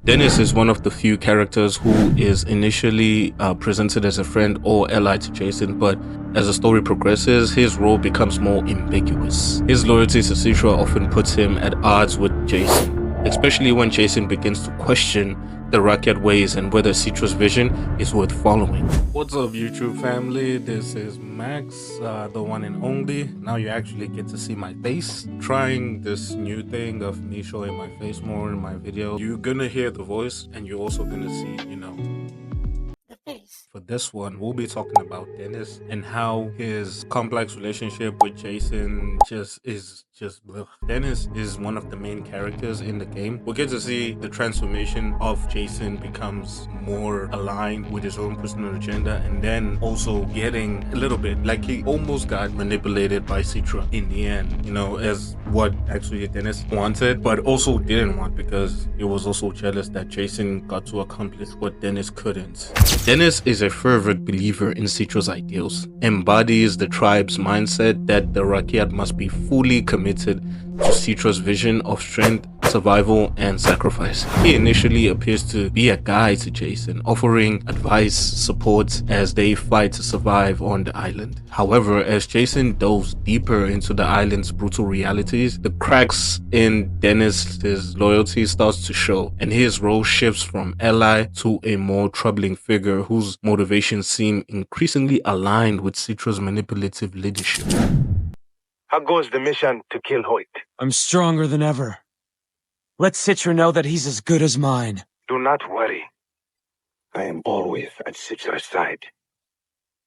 Dennis is one of the few characters who is initially presented as a friend or ally to Jason, but as the story progresses, his role becomes more ambiguous. His loyalty to Citra often puts him at odds with Jason, especially when Jason begins to question the Rakyat ways and whether Citra's vision is worth following. What's up, YouTube family? This is Max, the one and only. Now you actually get to see my face. Trying this new thing of me showing my face more in my video. You're gonna hear the voice, and you're also gonna see, the face. For this one, we'll be talking about Dennis and how his complex relationship with Jason is bleh. Dennis is one of the main characters in the game. We'll get to see the transformation of Jason becomes more aligned with his own personal agenda, and then also getting a little bit like he almost got manipulated by Citra in the end, as what actually Dennis wanted, but also didn't want because he was also jealous that Jason got to accomplish what Dennis couldn't. Dennis is a fervent believer in Citra's ideals, embodies the tribe's mindset that the Rakyat must be fully committed to Citra's vision of strength, survival, and sacrifice. He initially appears to be a guide to Jason, offering advice, support as they fight to survive on the island. However, as Jason delves deeper into the island's brutal realities, the cracks in Dennis's loyalty starts to show, and his role shifts from ally to a more troubling figure whose motivations seem increasingly aligned with Citra's manipulative leadership. How goes the mission to kill Hoyt? I'm stronger than ever. Let Citra know that he's as good as mine. Do not worry. I am always at Citra's side.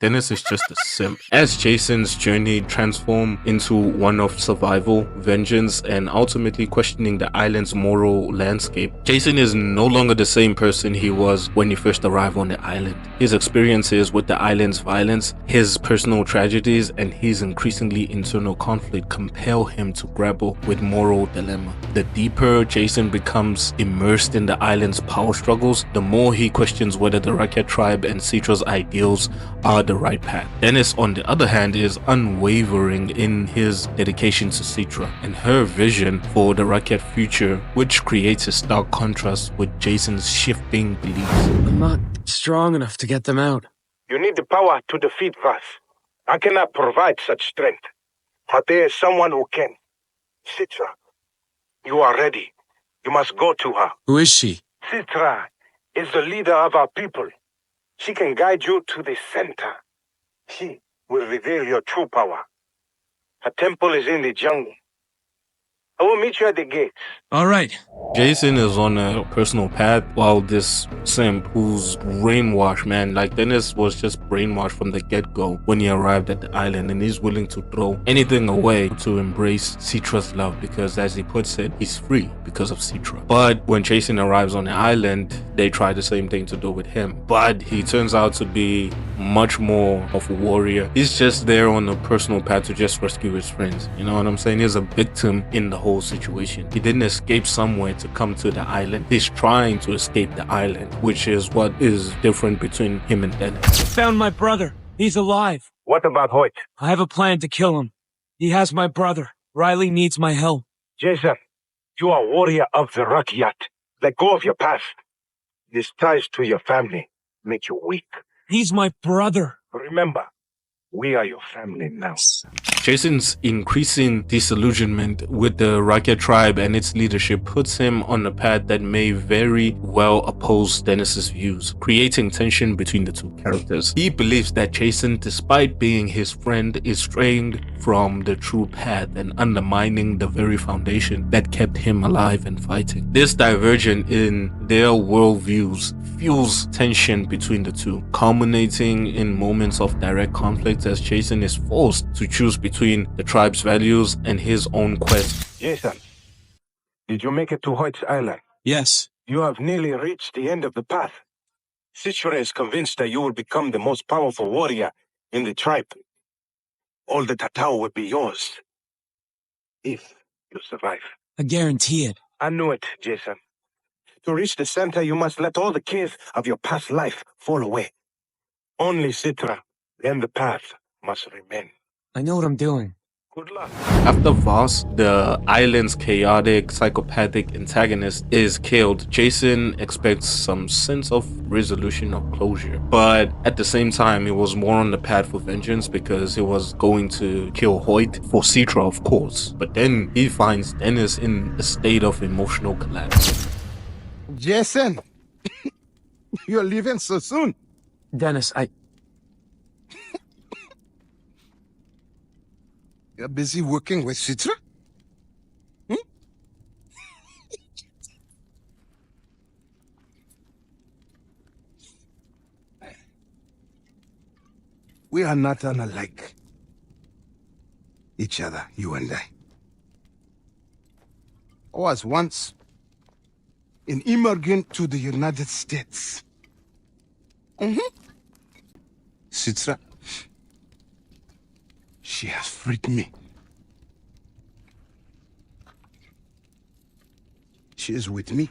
Dennis is just a simp. As Jason's journey transforms into one of survival, vengeance, and ultimately questioning the island's moral landscape, Jason is no longer the same person he was when he first arrived on the island. His experiences with the island's violence, his personal tragedies, and his increasingly internal conflict compel him to grapple with moral dilemma. The deeper Jason becomes immersed in the island's power struggles, the more he questions whether the Rakyat tribe and Citra's ideals are the right path. Dennis, on the other hand, is unwavering in his dedication to Citra and her vision for the Rakyat future, which creates a stark contrast with Jason's shifting beliefs. I'm not strong enough to get them out. You need the power to defeat us. I cannot provide such strength, but there is someone who can. Citra, you are ready. You must go to her. Who is she? Citra is the leader of our people. She can guide you to the center. She will reveal your true power. Her temple is in the jungle. I will meet you at the gates. All right. Jason is on a personal path while this simp who's brainwashed, man, like Dennis was just brainwashed from the get-go when he arrived at the island, and he's willing to throw anything away to embrace Citra's love because, as he puts it, he's free because of Citra. But when Jason arrives on the island, they try the same thing to do with him, but he turns out to be much more of a warrior. He's just there on a personal path to just rescue his friends. You know what I'm saying? He's a victim in the whole situation. He didn't escape somewhere to come to the island. He's trying to escape the island, which is what is different between him and Dennis. Found my brother. He's alive. What about Hoyt? I have a plan to kill him. He has my brother. Riley needs my help. Jason, you are warrior of the Rakyat. Let go of your past. These ties to your family make you weak. He's my brother. Remember, we are your family now. Jason's increasing disillusionment with the Rakyat tribe and its leadership puts him on a path that may very well oppose Dennis's views, creating tension between the two characters. He believes that Jason, despite being his friend, is straying from the true path and undermining the very foundation that kept him alive and fighting. This divergence in their worldviews fuels tension between the two, culminating in moments of direct conflict as Jason is forced to choose between the tribe's values and his own quest. Jason, did you make it to Hoyt's Island? Yes. You have nearly reached the end of the path. Citra is convinced that you will become the most powerful warrior in the tribe. All the Tatao will be yours. If you survive. I guarantee it. I knew it, Jason. To reach the center, you must let all the cares of your past life fall away. Only Citra and the path must remain. I know what I'm doing. Good luck. After Voss, the island's chaotic, psychopathic antagonist, is killed, Jason expects some sense of resolution or closure. But at the same time, he was more on the path for vengeance because he was going to kill Hoyt for Citra, of course. But then he finds Dennis in a state of emotional collapse. Jason, you're leaving so soon. Dennis, You're busy working with Citra? We are not unlike each other, you and I. I was once an immigrant to the United States. Citra, she has freed me. She is with me.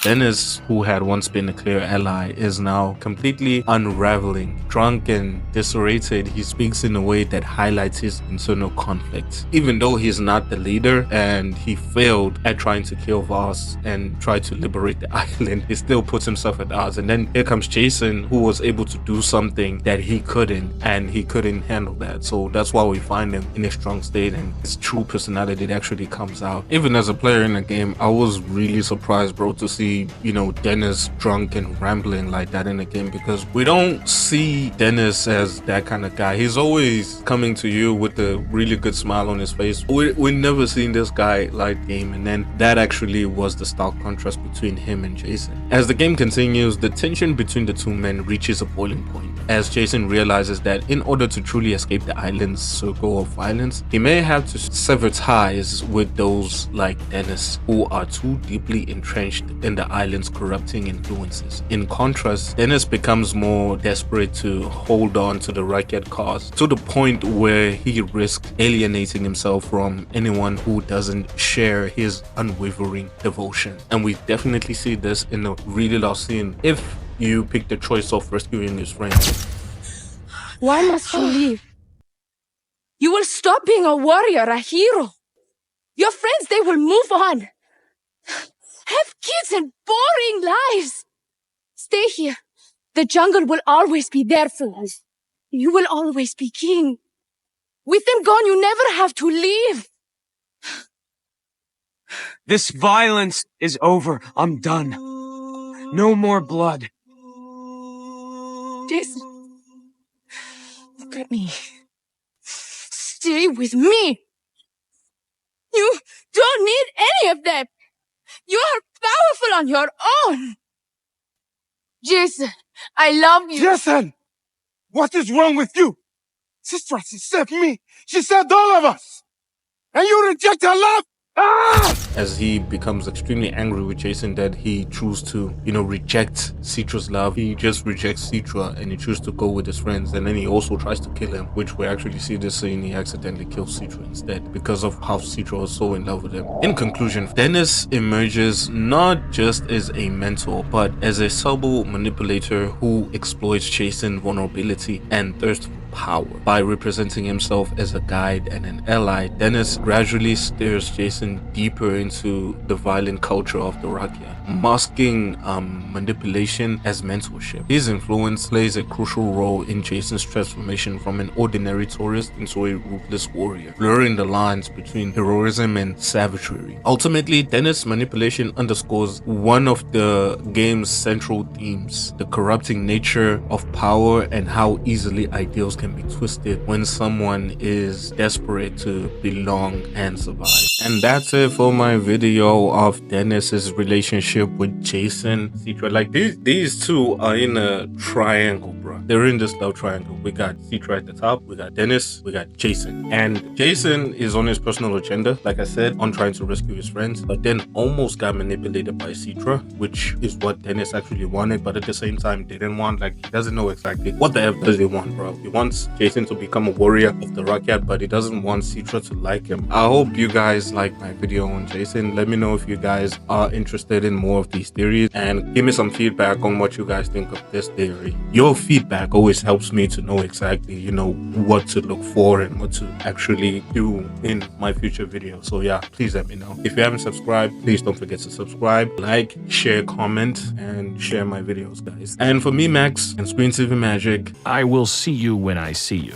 Dennis, who had once been a clear ally, is now completely unraveling. Drunk and disoriented, he speaks in a way that highlights his internal conflict. Even though he's not the leader and he failed at trying to kill Voss and try to liberate the island, he still puts himself at odds. And then here comes Jason, who was able to do something that he couldn't, and he couldn't handle that. So that's why we find him in a strong state and his true personality actually comes out. Even as a player in the game, I was really surprised, bro, to see, you know, Dennis drunk and rambling like that in the game, because we don't see Dennis as that kind of guy. He's always coming to you with a really good smile on his face. We never seen this guy like game, and then that actually was the stark contrast between him and Jason. As the game continues, the tension between the two men reaches a boiling point as Jason realizes that in order to truly escape the island's circle of violence, he may have to sever ties with those like Dennis, who are too deeply entrenched in the island's corrupting influences. In contrast, Dennis becomes more desperate to hold on to the Rakyat cause, to the point where he risks alienating himself from anyone who doesn't share his unwavering devotion. And we definitely see this in a really last scene if you pick the choice of rescuing his friend. Why must you leave? You will stop being a warrior, a hero. Your friends, they will move on. Have kids and boring lives. Stay here. The jungle will always be there for us. You will always be king. With them gone, you never have to leave. this violence is over. I'm done. No more blood. Jason, look at me. Stay with me. You don't need any of them. You are powerful on your own. Jason, I love you. Jason! What is wrong with you? Sister, she saved me. She saved all of us. And you reject her love? Ah! As he becomes extremely angry with Jason that he chooses to, reject Citra's love. He just rejects Citra and he chooses to go with his friends, and then he also tries to kill him, which we actually see this scene. He accidentally kills Citra instead because of how Citra was so in love with him. In conclusion, Dennis emerges not just as a mentor, but as a subtle manipulator who exploits Jason's vulnerability and thirst for power. By representing himself as a guide and an ally, Dennis gradually steers Jason deeper into the violent culture of the Rakyat, masking manipulation as mentorship. His influence plays a crucial role in Jason's transformation from an ordinary tourist into a ruthless warrior, blurring the lines between heroism and savagery. Ultimately, Dennis' manipulation underscores one of the game's central themes: the corrupting nature of power and how easily ideals can be twisted when someone is desperate to belong and survive. And that's it for my video of Dennis's relationship with Jason, Citra. Like these two are in a triangle, bro. They're in this love triangle. We got Citra at the top, we got Dennis, we got Jason. And Jason is on his personal agenda, like I said, on trying to rescue his friends, but then almost got manipulated by Citra, which is what Dennis actually wanted, but at the same time didn't want. Like, he doesn't know exactly what the F does he want, bro. He wants Jason to become a warrior of the Rakyat, but he doesn't want Citra to like him. I hope you guys like my video on Jason. Let me know if you guys are interested in more of these theories, and give me some feedback on what you guys think of this theory. Your feedback feedback always helps me to know exactly, you know, what to look for and what to actually do in my future videos. So yeah, please let me know. If you haven't subscribed, please don't forget to subscribe, like, share, comment, and share my videos, guys. And for me, Max, and Screen TV Magic, I will see you when I see you.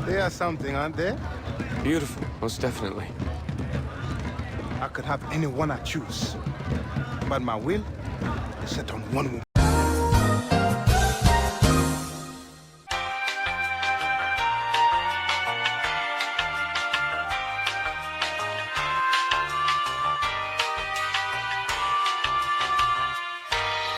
They are something, aren't they? Beautiful, most definitely. I could have anyone I choose, but my will is set on one woman.